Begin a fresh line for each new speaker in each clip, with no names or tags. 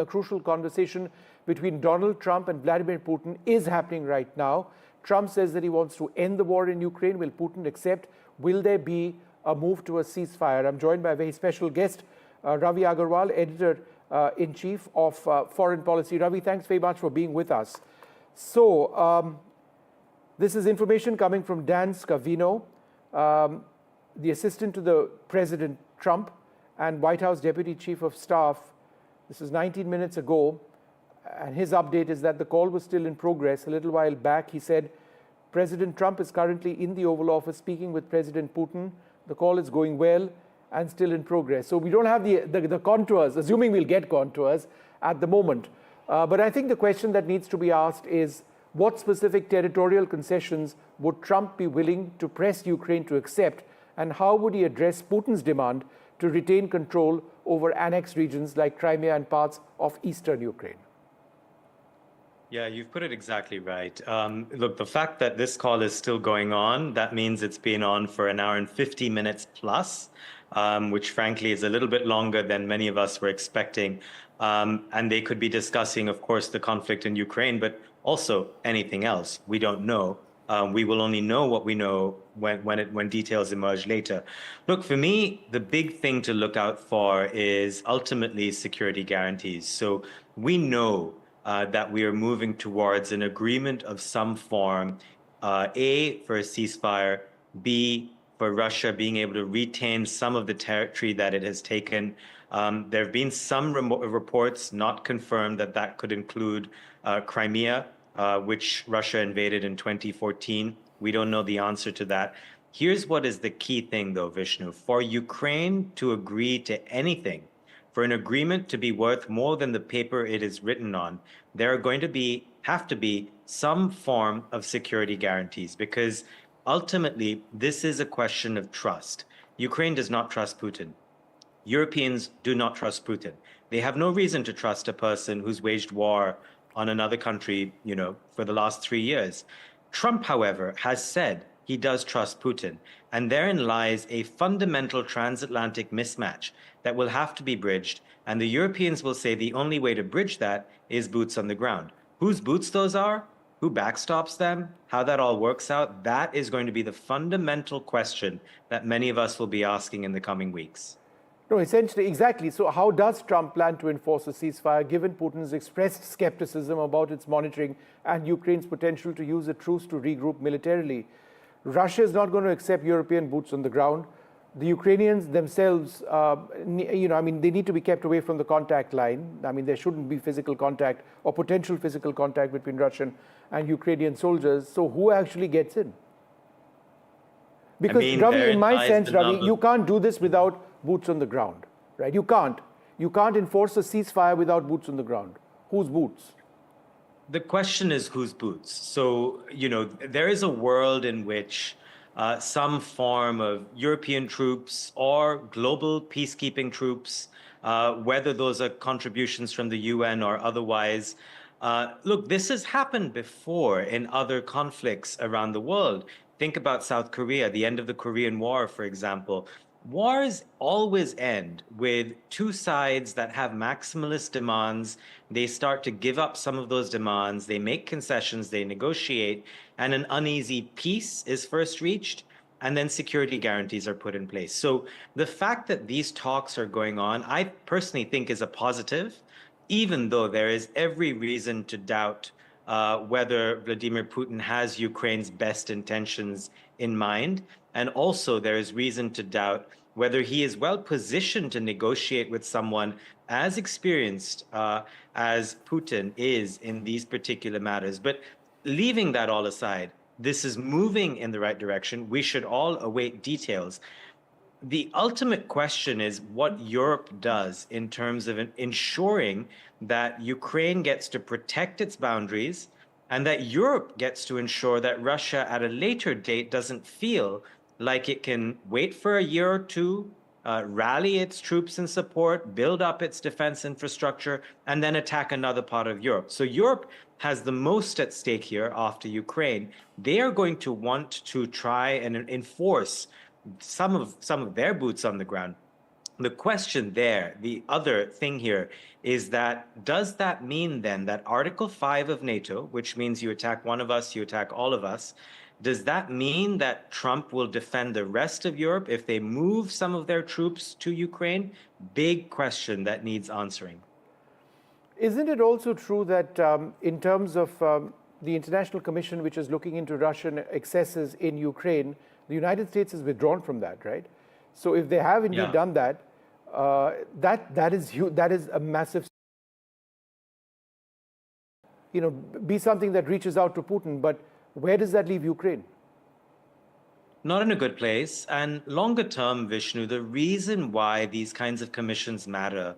A crucial conversation between Donald Trump and Vladimir Putin is happening right now. Trump says that he wants to end the war in Ukraine. Will Putin accept? Will there be a move to a ceasefire? I'm joined by a very special guest, Ravi Agarwal, editor-in-chief of Foreign Policy. Ravi, thanks very much for being with us. So, this is information coming from Dan Scavino, the assistant to the President Trump and White House Deputy Chief of Staff. This is 19 minutes ago, and his update is that the call was still in progress. A little while back, he said, President Trump is currently in the Oval Office speaking with President Putin. The call is going well and still in progress. So we don't have the contours, assuming we'll get contours at the moment. But I think the question that needs to be asked is, what specific territorial concessions would Trump be willing to press Ukraine to accept, and how would he address Putin's demand to retain control over annexed regions like Crimea and parts of eastern Ukraine?
Yeah, you've put it exactly right. Look, the fact that this call is still going on, that means it's been on for an hour and 50 minutes plus, which frankly is a little bit longer than many of us were expecting. And they could be discussing, of course, the conflict in Ukraine, but also anything else. We don't know. We will only know what we know when details emerge later. Look, for me, the big thing to look out for is ultimately security guarantees. So we know that we are moving towards an agreement of some form, A, for a ceasefire, B, for Russia being able to retain some of the territory that it has taken. There have been some reports, not confirmed, that could include Crimea, which Russia invaded in 2014. We don't know the answer to that. Here's what is the key thing, though, Vishnu. For Ukraine to agree to anything, for an agreement to be worth more than the paper it is written on, there are going to have to be some form of security guarantees, because ultimately this is a question of trust. Ukraine does not trust Putin. Europeans do not trust Putin. They have no reason to trust a person who's waged war on another country, for the last 3 years. Trump, however, has said he does trust Putin, and therein lies a fundamental transatlantic mismatch that will have to be bridged, and the Europeans will say the only way to bridge that is boots on the ground. Whose boots those are, who backstops them, how that all works out, that is going to be the fundamental question that many of us will be asking in the coming weeks.
No, essentially, exactly. So how does Trump plan to enforce a ceasefire, given Putin's expressed skepticism about its monitoring and Ukraine's potential to use a truce to regroup militarily? Russia is not going to accept European boots on the ground. The Ukrainians themselves, they need to be kept away from the contact line. There shouldn't be physical contact or potential physical contact between Russian and Ukrainian soldiers. So who actually gets in? Because, Ravi, in my sense, Ravi, you can't do this without boots on the ground, right? You can't enforce a ceasefire without boots on the ground. Whose boots?
The question is whose boots. So, there is a world in which some form of European troops or global peacekeeping troops, whether those are contributions from the UN or otherwise. Look, this has happened before in other conflicts around the world. Think about South Korea, the end of the Korean War, for example. Wars always end with two sides that have maximalist demands. They start to give up some of those demands. They make concessions, they negotiate, and an uneasy peace is first reached, and then security guarantees are put in place. So the fact that these talks are going on, I personally think is a positive, even though there is every reason to doubt whether Vladimir Putin has Ukraine's best intentions in mind. And also there is reason to doubt whether he is well positioned to negotiate with someone as experienced as Putin is in these particular matters. But leaving that all aside, this is moving in the right direction. We should all await details. The ultimate question is what Europe does in terms of ensuring that Ukraine gets to protect its boundaries and that Europe gets to ensure that Russia at a later date doesn't feel like it can wait for a year or two, rally its troops and support, build up its defense infrastructure, and then attack another part of Europe. So Europe has the most at stake here after Ukraine. They are going to want to try and enforce some of their boots on the ground. The question there, the other thing here, is that does that mean then that Article 5 of NATO, which means you attack one of us, you attack all of us, does that mean that Trump will defend the rest of Europe if they move some of their troops to Ukraine? Big question that needs answering.
Isn't it also true that in terms of the International Commission, which is looking into Russian excesses in Ukraine, the United States has withdrawn from that, right? So if they have indeed done that, that is a massive, be something that reaches out to Putin. But where does that leave Ukraine?
Not in a good place. And longer term, Vishnu, the reason why these kinds of commissions matter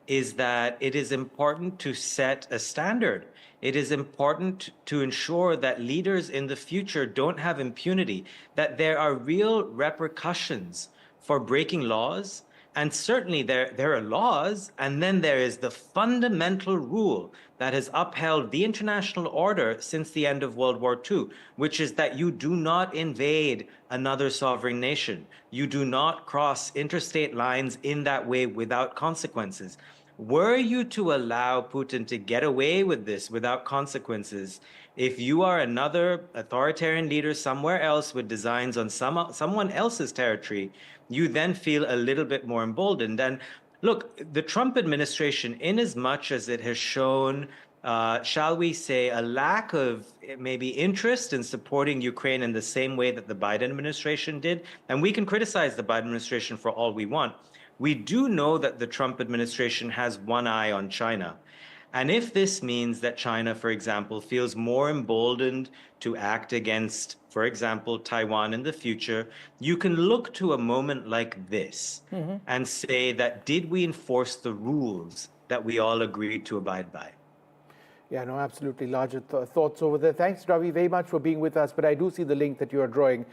is that it is important to set a standard. It is important to ensure that leaders in the future don't have impunity, that there are real repercussions for breaking laws. And certainly there are laws, and then there is the fundamental rule that has upheld the international order since the end of World War II, which is that you do not invade another sovereign nation. You do not cross interstate lines in that way without consequences. Were you to allow Putin to get away with this without consequences, if you are another authoritarian leader somewhere else with designs on someone else's territory, you then feel a little bit more emboldened. And look, the Trump administration, in as much as it has shown, shall we say, a lack of maybe interest in supporting Ukraine in the same way that the Biden administration did, and we can criticize the Biden administration for all we want, we do know that the Trump administration has one eye on China. And if this means that China, for example, feels more emboldened to act against, for example, Taiwan in the future, you can look to a moment like this and say that did we enforce the rules that we all agreed to abide by?
Yeah, no, absolutely. Larger thoughts over there. Thanks, Ravi, very much for being with us. But I do see the link that you are drawing.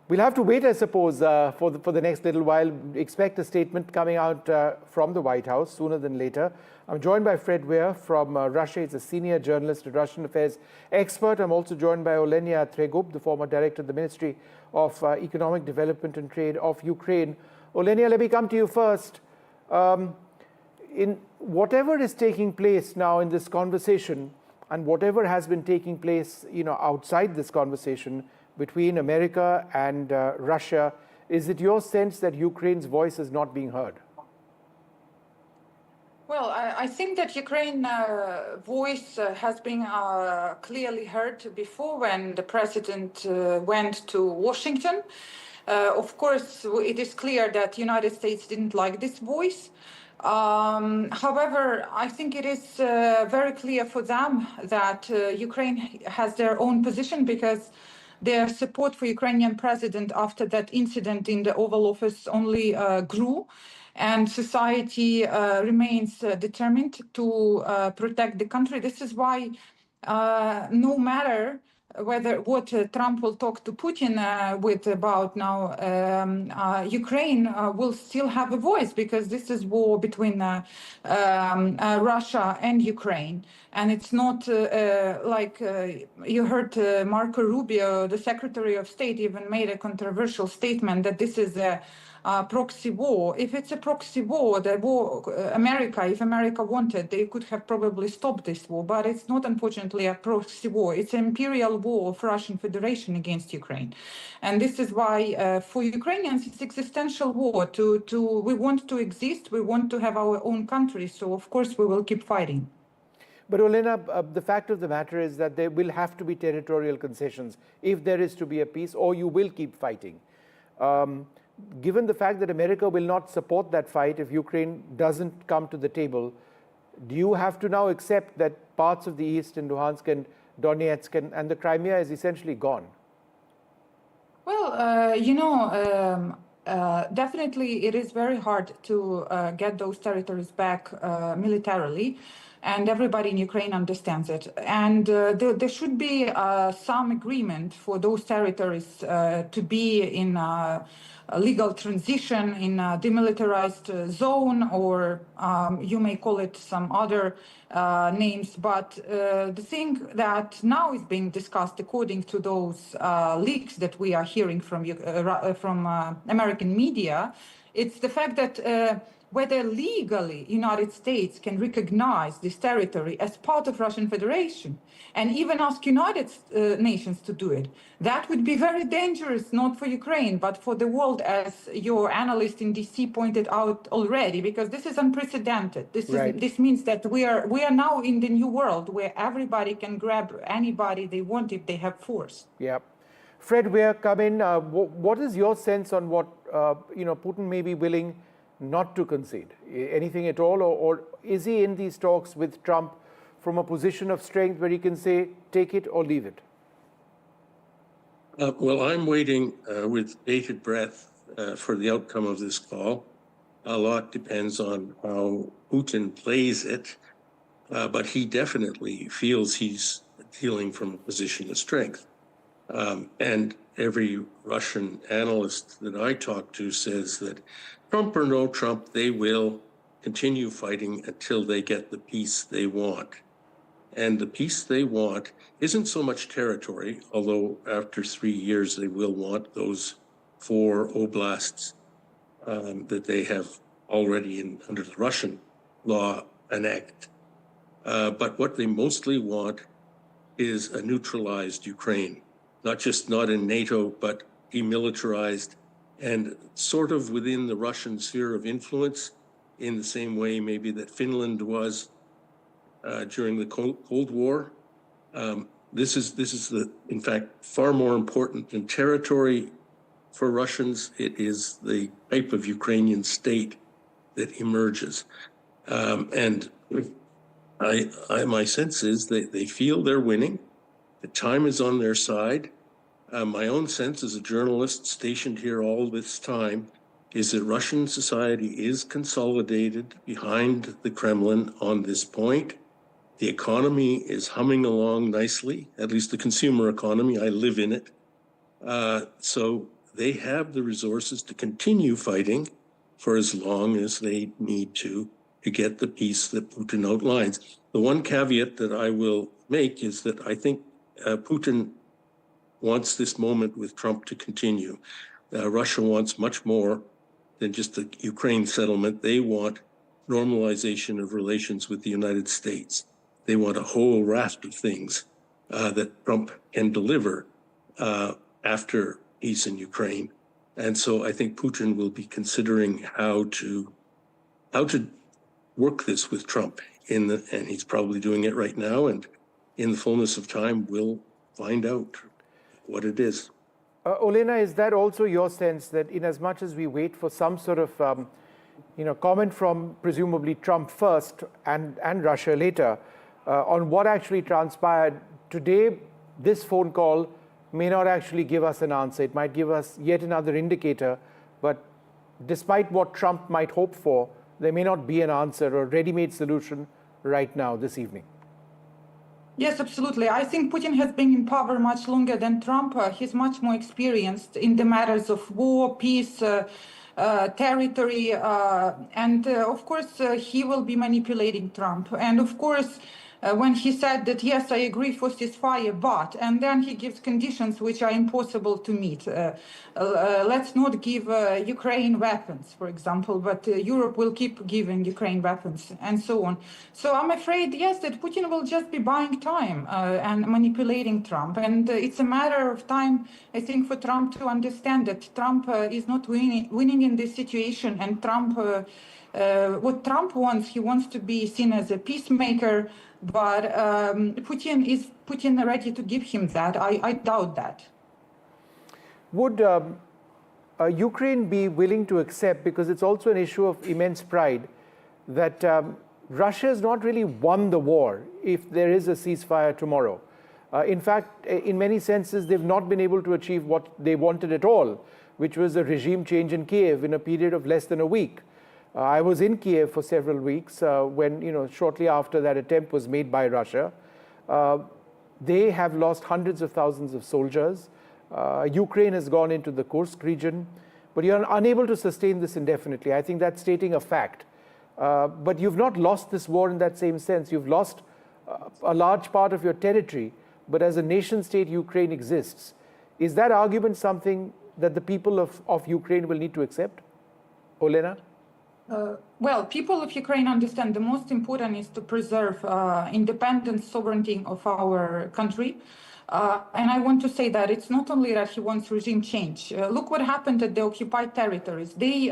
We'll have to wait, I suppose, for the next little while. Expect a statement coming out from the White House sooner than later. I'm joined by Fred Weir from Russia. He's a senior journalist, a Russian affairs expert. I'm also joined by Olenia Tregub, the former director of the Ministry of Economic Development and Trade of Ukraine. Olenia, let me come to you first. In whatever is taking place now in this conversation, and whatever has been taking place, outside this conversation between America and Russia, is it your sense that Ukraine's voice is not being heard?
Well, I think that Ukraine's voice has been clearly heard before when the president went to Washington. Of course, it is clear that the United States didn't like this voice. However, I think it is very clear for them that Ukraine has their own position, because their support for Ukrainian president after that incident in the Oval Office only grew. And society remains determined to protect the country. This is why no matter what Trump will talk to Putin with about now, Ukraine will still have a voice, because this is war between Russia and Ukraine. And it's not like you heard Marco Rubio, the Secretary of State, even made a controversial statement that this is a proxy war. If it's a proxy war, if America wanted, they could have probably stopped this war, but it's not, unfortunately, a proxy war. It's an imperial war of Russian Federation against Ukraine. And this is why for Ukrainians, it's existential war. We want to exist, we want to have our own country, so of course we will keep fighting.
But Olena, the fact of the matter is that there will have to be territorial concessions if there is to be a peace, or you will keep fighting. Given the fact that America will not support that fight if Ukraine doesn't come to the table, do you have to now accept that parts of the east in Luhansk and Donetsk and the Crimea is essentially gone?
Well, definitely it is very hard to get those territories back militarily. And everybody in Ukraine understands it. And there should be some agreement for those territories to be in a legal transition, in a demilitarized zone, or you may call it some other names. But the thing that now is being discussed, according to those leaks that we are hearing from American media, It's the fact that whether legally United States can recognize this territory as part of Russian Federation and even ask United Nations to do it. That would be very dangerous, not for Ukraine, but for the world, as your analyst in DC pointed out already, because this is unprecedented. This means that we are now in the new world where everybody can grab anybody they want if they have force.
Yeah. Fred, we are coming. What is your sense on what Putin may be willing not to concede? Anything at all? Or is he in these talks with Trump from a position of strength where he can say, take it or leave it?
Well, I'm waiting with bated breath for the outcome of this call. A lot depends on how Putin plays it, but he definitely feels he's dealing from a position of strength. And every Russian analyst that I talk to says that Trump or no Trump, they will continue fighting until they get the peace they want. And the peace they want isn't so much territory, although after 3 years they will want those 4 oblasts that they have already under the Russian law annexed. But what they mostly want is a neutralized Ukraine. Not in NATO, but demilitarized and sort of within the Russian sphere of influence in the same way maybe that Finland was during the Cold War. This is in fact, far more important than territory for Russians. It is the type of Ukrainian state that emerges. And my sense is that they feel they're winning. The time is on their side. My own sense as a journalist stationed here all this time is that Russian society is consolidated behind the Kremlin on this point. The economy is humming along nicely, at least the consumer economy. I live in it. So they have the resources to continue fighting for as long as they need to get the peace that Putin outlines. The one caveat that I will make is that I think Putin wants this moment with Trump to continue. Russia wants much more than just the Ukraine settlement. They want normalization of relations with the United States. They want a whole raft of things that Trump can deliver after peace in Ukraine. And so I think Putin will be considering how to work this with Trump and he's probably doing it right now. And in the fullness of time, we'll find out what it is.
Olena, is that also your sense that in as much as we wait for some sort of comment from presumably Trump first and Russia later on what actually transpired today, this phone call may not actually give us an answer. It might give us yet another indicator, but despite what Trump might hope for, there may not be an answer or ready-made solution right now, this evening.
Yes, absolutely. I think Putin has been in power much longer than Trump. He's much more experienced in the matters of war, peace, territory, and of course, he will be manipulating Trump. And of course, when he said that, yes, I agree for ceasefire, but, and then he gives conditions which are impossible to meet. Let's not give Ukraine weapons, for example, but Europe will keep giving Ukraine weapons and so on. So I'm afraid, yes, that Putin will just be buying time and manipulating Trump. And it's a matter of time, I think, for Trump to understand that Trump is not winning in this situation. And Trump, what Trump wants, he wants to be seen as a peacemaker. But is Putin ready to give him that? I doubt that.
Would Ukraine be willing to accept, because it's also an issue of immense pride, that Russia has not really won the war if there is a ceasefire tomorrow? In fact, in many senses, they've not been able to achieve what they wanted at all, which was a regime change in Kiev in a period of less than a week. I was in Kiev for several weeks when, shortly after that attempt was made by Russia. They have lost hundreds of thousands of soldiers. Ukraine has gone into the Kursk region, but you're unable to sustain this indefinitely. I think that's stating a fact. But you've not lost this war in that same sense. You've lost a large part of your territory, but as a nation state, Ukraine exists. Is that argument something that the people of Ukraine will need to accept? Olena?
Well, people of Ukraine understand the most important is to preserve independence, sovereignty of our country. And I want to say that it's not only that he wants regime change. Look what happened at the occupied territories. They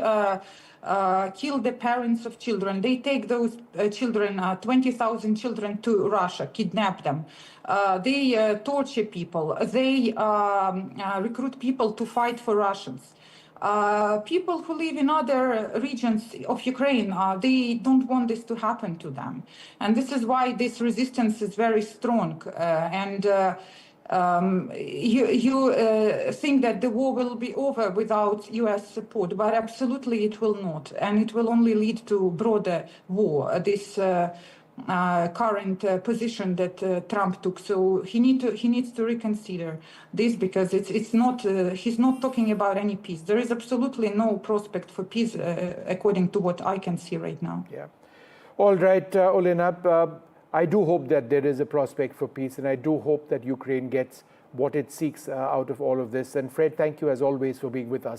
kill the parents of children. They take those children, 20,000 children, to Russia, kidnap them. They torture people. They recruit people to fight for Russians. People who live in other regions of Ukraine, they don't want this to happen to them. And this is why this resistance is very strong. You think that the war will be over without US support, but absolutely it will not. And it will only lead to broader war, this current position that Trump took. So he needs to reconsider this, because it's not he's not talking about any peace. There is absolutely no prospect for peace according to what I can see right now.
Yeah. All right, Olena, I do hope that there is a prospect for peace, and I do hope that Ukraine gets what it seeks out of all of this. And Fred, thank you as always for being with us.